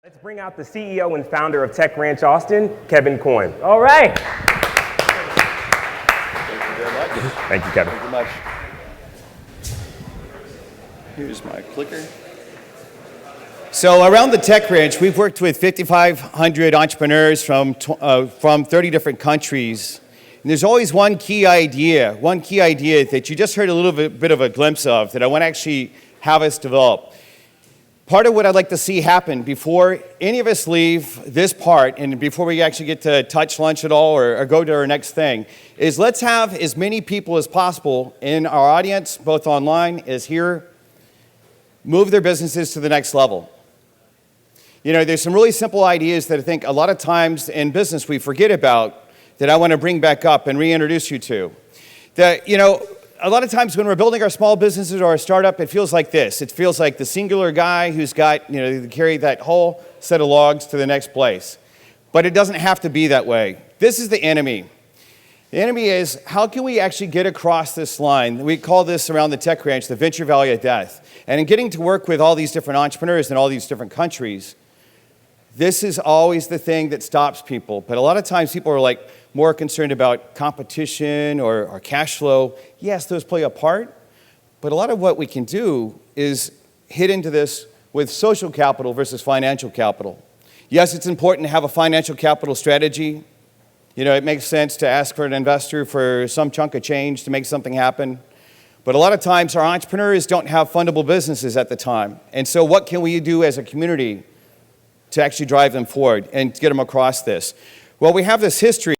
Let's bring out the CEO and founder of Tech Ranch Austin, Koym. All right. Thank you very much. Thank you, Kevin. Thank you much. Here's my clicker. So around the Tech Ranch, we've worked with 5,500 entrepreneurs from 30 different countries. And there's always one key idea that you just heard a little bit of a glimpse of that I want to actually have us develop. Part of what I'd like to see happen before any of us leave this part and before we actually get to touch lunch at all or go to our next thing is let's have as many people as possible in our audience, both online as here, move their businesses to the next level. You know, there's some really simple ideas that I think a lot of times in business we forget about that I want to bring back up and reintroduce you to. That, you know, a lot of times when we're building our small businesses or our startup, it feels like this. It feels like the singular guy who's got, you know, to carry that whole set of logs to the next place. But it doesn't have to be that way. This is the enemy. The enemy is, how can we actually get across this line? We call this around the Tech Ranch the Venture Valley of Death. And in getting to work with all these different entrepreneurs in all these different countries, this is always the thing that stops people. But a lot of times people are like more concerned about competition or cash flow. Yes, those play a part. But a lot of what we can do is hit into this with social capital versus financial capital. Yes, it's important to have a financial capital strategy. You know, it makes sense to ask for an investor for some chunk of change to make something happen. But a lot of times our entrepreneurs don't have fundable businesses at the time. And so what can we do as a community to actually drive them forward and get them across this? Well, we have this history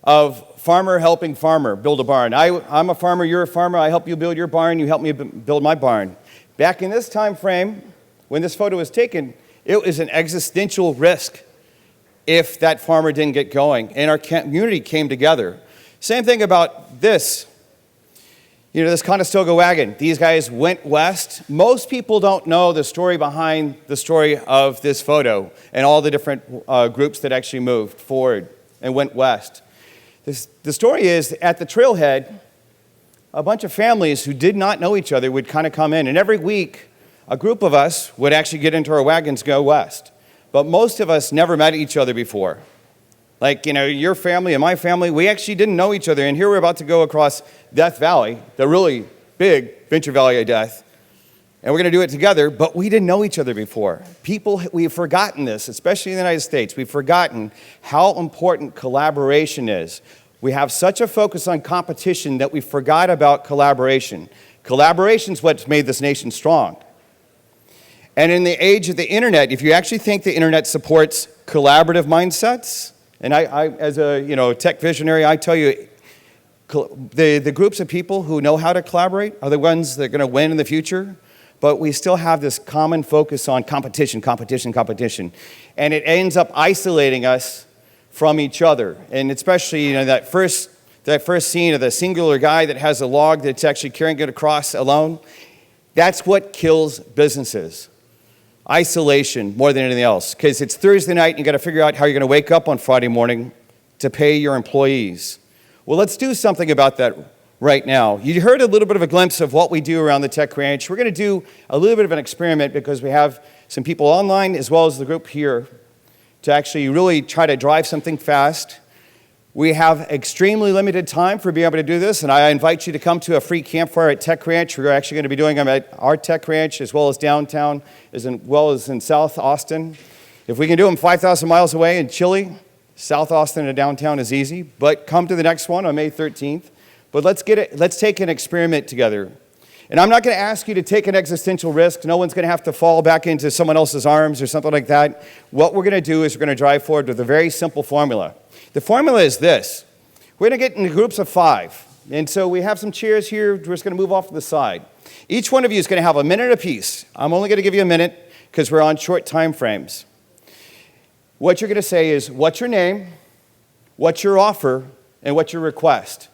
of farmer helping farmer build a barn. I'm a farmer, you're a farmer, I help you build your barn, you help me build my barn. Back in this time frame, when this photo was taken, it was an existential risk if that farmer didn't get going and our community came together. Same thing about this. You know, this Conestoga wagon, these guys went west. Most people don't know the story behind the story of this photo and all the different groups that actually moved forward and went west. The story is, at the trailhead, a bunch of families who did not know each other would kind of come in. And every week, a group of us would actually get into our wagons, go west. But most of us never met each other before. Like, you know, your family and my family, we actually didn't know each other. And here we're about to go across Death Valley, the really big Venture Valley of Death. And we're going to do it together, but we didn't know each other before. People, we've forgotten this, especially in the United States. We've forgotten how important collaboration is. We have such a focus on competition that we forgot about collaboration. Collaboration is what's made this nation strong. And in the age of the internet, if you actually think the internet supports collaborative mindsets, and I as a tech visionary, I tell you, the groups of people who know how to collaborate are the ones that are going to win in the future. But we still have this common focus on competition. And it ends up isolating us from each other. And especially, that first scene of the singular guy that has a log that's actually carrying it across alone, that's what kills businesses. Isolation more than anything else. Because it's Thursday night and you got to figure out how you're going to wake up on Friday morning to pay your employees. Well, let's do something about that right now. You heard a little bit of a glimpse of what we do around the Tech Ranch. We're going to do a little bit of an experiment because we have some people online as well as the group here to actually really try to drive something fast. We have extremely limited time for being able to do this, and I invite you to come to a free campfire at Tech Ranch. We're actually going to be doing them at our Tech Ranch as well as downtown, as well as in South Austin. If we can do them 5,000 miles away in Chile, South Austin to downtown is easy, but come to the next one on May 13th. But let's take an experiment together. And I'm not going to ask you to take an existential risk. No one's going to have to fall back into someone else's arms or something like that. What we're going to do is we're going to drive forward with a very simple formula. The formula is this. We're going to get into groups of 5. And so we have some chairs here. We're just going to move off to the side. Each one of you is going to have a minute apiece. I'm only going to give you a minute because we're on short time frames. What you're going to say is, what's your name, what's your offer, and what's your request?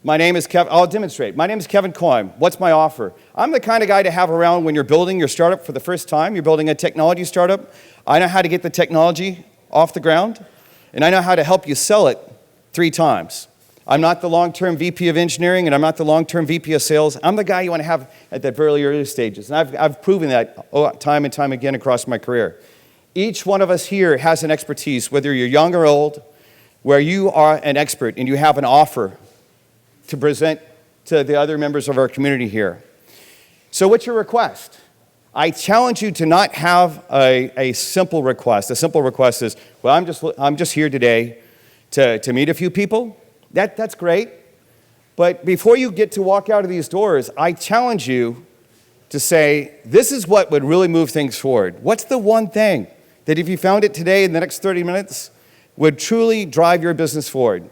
My name is Kevin. I'll demonstrate. My name is Koym. What's my offer? I'm the kind of guy to have around when you're building your startup for the first time. You're building a technology startup. I know how to get the technology off the ground, and I know how to help you sell it 3 times. I'm not the long-term VP of engineering, and I'm not the long-term VP of sales. I'm the guy you want to have at the very early stages. And I've proven that time and time again across my career. Each one of us here has an expertise, whether you're young or old, where you are an expert and you have an offer to present to the other members of our community here. So what's your request? I challenge you to not have a simple request. A simple request is, well, I'm just here today to meet a few people. That's great. But before you get to walk out of these doors, I challenge you to say, this is what would really move things forward. What's the one thing that if you found it today in the next 30 minutes would truly drive your business forward?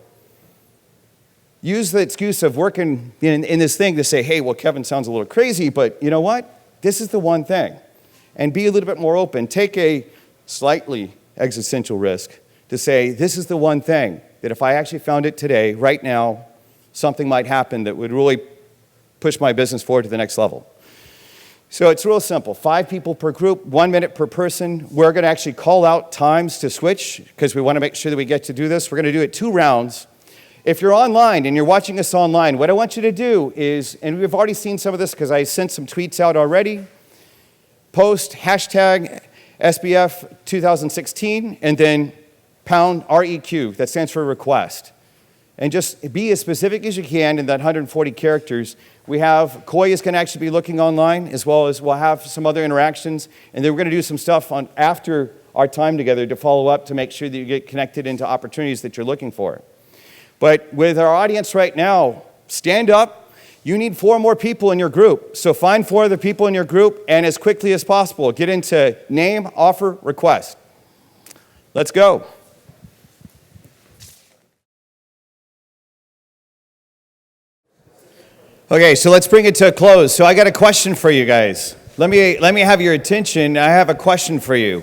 Use the excuse of working in this thing to say, hey, well, Kevin sounds a little crazy, but you know what? This is the one thing. And be a little bit more open. Take a slightly existential risk to say, this is the one thing that if I actually found it today, right now, something might happen that would really push my business forward to the next level. So it's real simple. 5 people per group, 1 minute per person. We're going to actually call out times to switch because we want to make sure that we get to do this. We're going to do it 2 rounds. If you're online and you're watching us online, what I want you to do is, and we've already seen some of this because I sent some tweets out already, post hashtag SBF 2016 and then pound REQ, that stands for request. And just be as specific as you can in that 140 characters. We have, Koy is going to actually be looking online, as well as we'll have some other interactions. And then we're going to do some stuff on after our time together to follow up to make sure that you get connected into opportunities that you're looking for. But with our audience right now, stand up. You need 4 more people in your group. So find 4 other people in your group, and as quickly as possible, get into name, offer, request. Let's go. Okay, so let's bring it to a close. So I got a question for you guys. Let me have your attention. I have a question for you.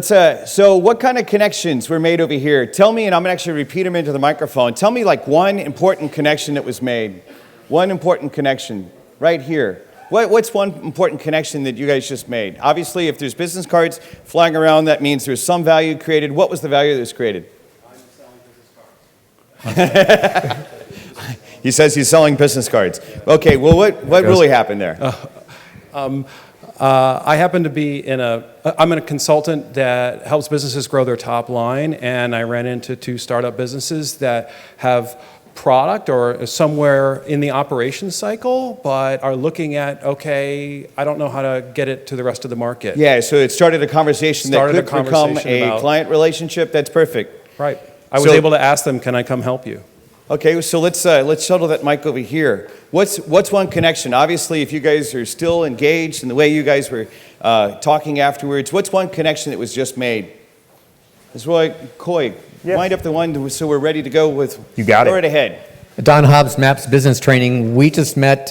So what kind of connections were made over here? Tell me, and I'm going to actually repeat them into the microphone. Tell me like one important connection that was made. One important connection right here. What's one important connection that you guys just made? Obviously, if there's business cards flying around, that means there's some value created. What was the value that was created? I'm selling business cards. He says he's selling business cards. Okay, well, what really happened there? I happen to be I'm a consultant that helps businesses grow their top line, and I ran into 2 startup businesses that have product or somewhere in the operations cycle, but are looking at, okay, I don't know how to get it to the rest of the market. Yeah, so it started a conversation that could become a client relationship. That's perfect. Right. I was able to ask them, can I come help you? Okay, so let's shuttle that mic over here. What's one connection? Obviously, if you guys are still engaged in the way you guys were talking afterwards, what's one connection that was just made? That's right, Koy. Yes. Wind up the one so we're ready to go with. You got it. Go right ahead. Don Hobbs, MAPS Business Training. We just met.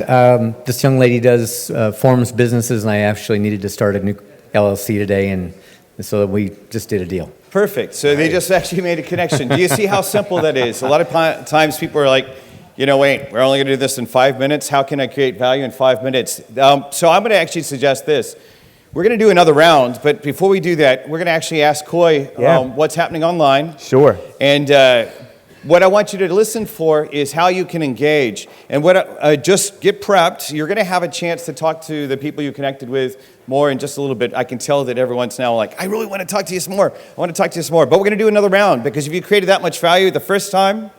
This young lady does forms businesses, and I actually needed to start a new LLC today, and so we just did a deal. Perfect. So they just actually made a connection. Do you see how simple that is? A lot of times people are like, wait, we're only going to do this in 5 minutes. How can I create value in 5 minutes? So I'm going to actually suggest this. We're going to do another round, but before we do that, we're going to actually ask Koy what's happening online. Sure. And what I want you to listen for is how you can engage. And just get prepped. You're going to have a chance to talk to the people you connected with more in just a little bit. I can tell that everyone's now like, I really want to talk to you some more. I want to talk to you some more. But we're going to do another round because if you created that much value the first time,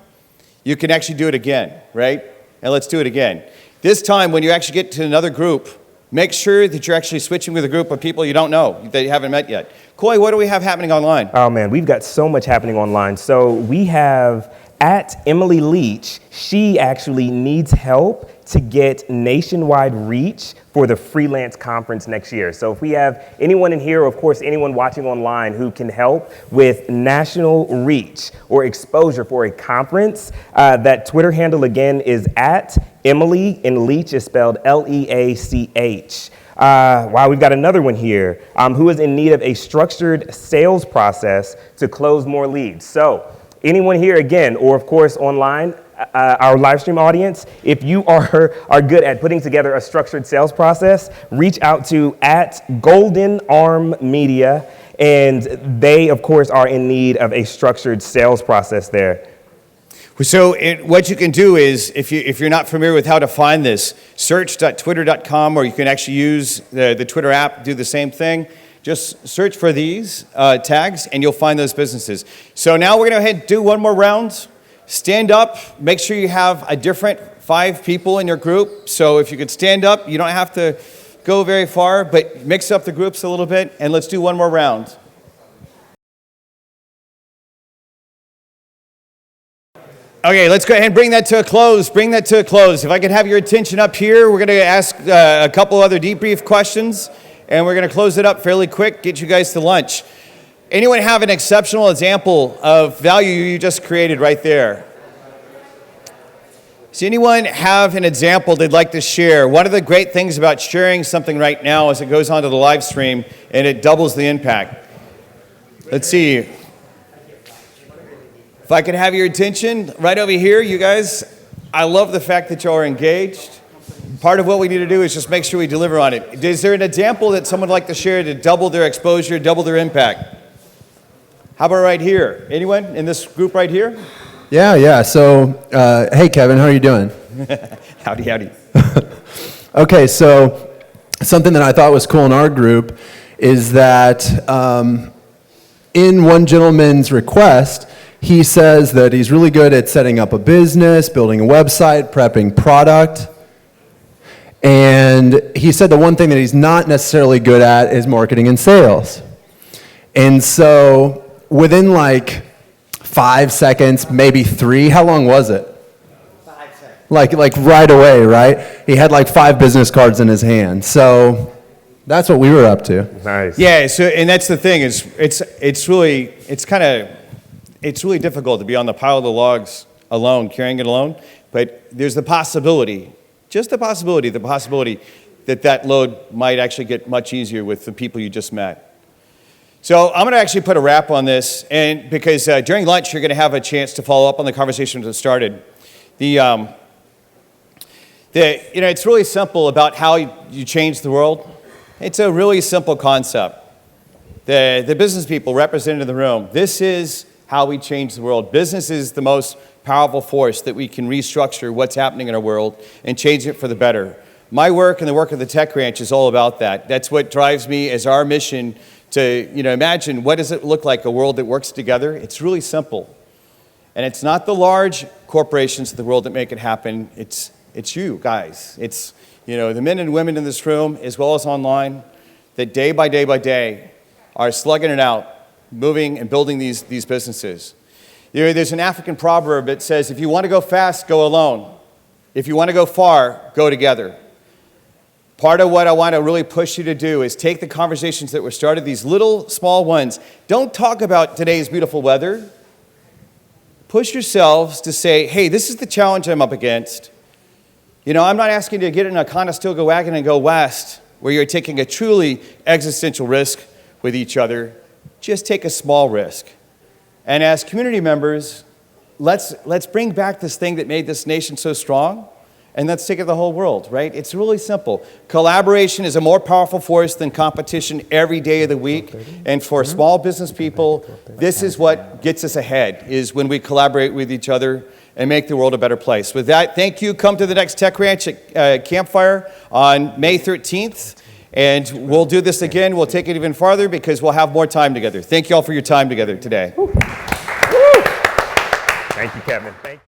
you can actually do it again, right? And let's do it again. This time, when you actually get to another group, make sure that you're actually switching with a group of people you don't know, that you haven't met yet. Koy, what do we have happening online? Oh man, we've got so much happening online. So we have at Emily Leach, she actually needs help to get nationwide reach for the freelance conference next year. So if we have anyone in here, or of course anyone watching online who can help with national reach or exposure for a conference, that Twitter handle again is at Emily, and Leach is spelled Leach. Wow, we've got another one here, who is in need of a structured sales process to close more leads. So anyone here again, or of course online, our live stream audience, if you are good at putting together a structured sales process, reach out to at Golden Arm Media, and they of course are in need of a structured sales process there. So what you can do is, if you're not familiar with how to find this, search.twitter.com, or you can actually use the Twitter app, do the same thing. Just search for these tags, and you'll find those businesses. So now we're going to go ahead and do one more round. Stand up. Make sure you have a different 5 people in your group. So if you could stand up, you don't have to go very far, but mix up the groups a little bit, and let's do one more round. Okay, let's go ahead and bring that to a close. If I could have your attention up here, we're going to ask a couple other debrief questions, and we're going to close it up fairly quick, get you guys to lunch. Anyone have an exceptional example of value you just created right there? Does anyone have an example they'd like to share? One of the great things about sharing something right now is it goes onto the live stream and it doubles the impact. Let's see. If I could have your attention right over here, you guys, I love the fact that y'all are engaged. Part of what we need to do is just make sure we deliver on it. Is there an example that someone would like to share to double their exposure, double their impact? How about right here? Anyone in this group right here? Yeah. So, hey, Kevin, how are you doing? Howdy. Okay, so something that I thought was cool in our group is that in one gentleman's request, he says that he's really good at setting up a business, building a website, prepping product. And he said the one thing that he's not necessarily good at is marketing and sales. And so within like 5 seconds, maybe 3, how long was it? 5 seconds. Like right away, right? He had like 5 business cards in his hand. So that's what we were up to. Nice. Yeah, so, and that's the thing, is it's really difficult to be on the pile of the logs alone, carrying it alone, but there's the possibility that load might actually get much easier with the people you just met. So I'm going to actually put a wrap on this, and because during lunch you're going to have a chance to follow up on the conversation that started. It's really simple about how you change the world. It's a really simple concept. The business people represented in the room, this is how we change the world. Business is the most powerful force that we can restructure what's happening in our world and change it for the better. My work and the work of the Tech Ranch is all about that. That's what drives me as our mission to imagine what does it look like, a world that works together. It's really simple. And it's not the large corporations of the world that make it happen. It's you guys. It's the men and women in this room as well as online that day by day are slugging it out, moving and building these businesses. There's an African proverb that says, if you want to go fast, go alone. If you want to go far, go together. Part of what I want to really push you to do is take the conversations that were started, these little small ones. Don't talk about today's beautiful weather. Push yourselves to say, hey, this is the challenge I'm up against. I'm not asking you to get in a Conestoga wagon and go west, where you're taking a truly existential risk with each other. Just take a small risk. And as community members, let's bring back this thing that made this nation so strong, and let's take it to the whole world, right? It's really simple. Collaboration is a more powerful force than competition every day of the week. And for small business people, this is what gets us ahead, is when we collaborate with each other and make the world a better place. With that, thank you. Come to the next Tech Ranch at Campfire on May 13th. And we'll do this again. We'll take it even farther because we'll have more time together. Thank you all for your time together today. Thank you, Kevin. Thank you.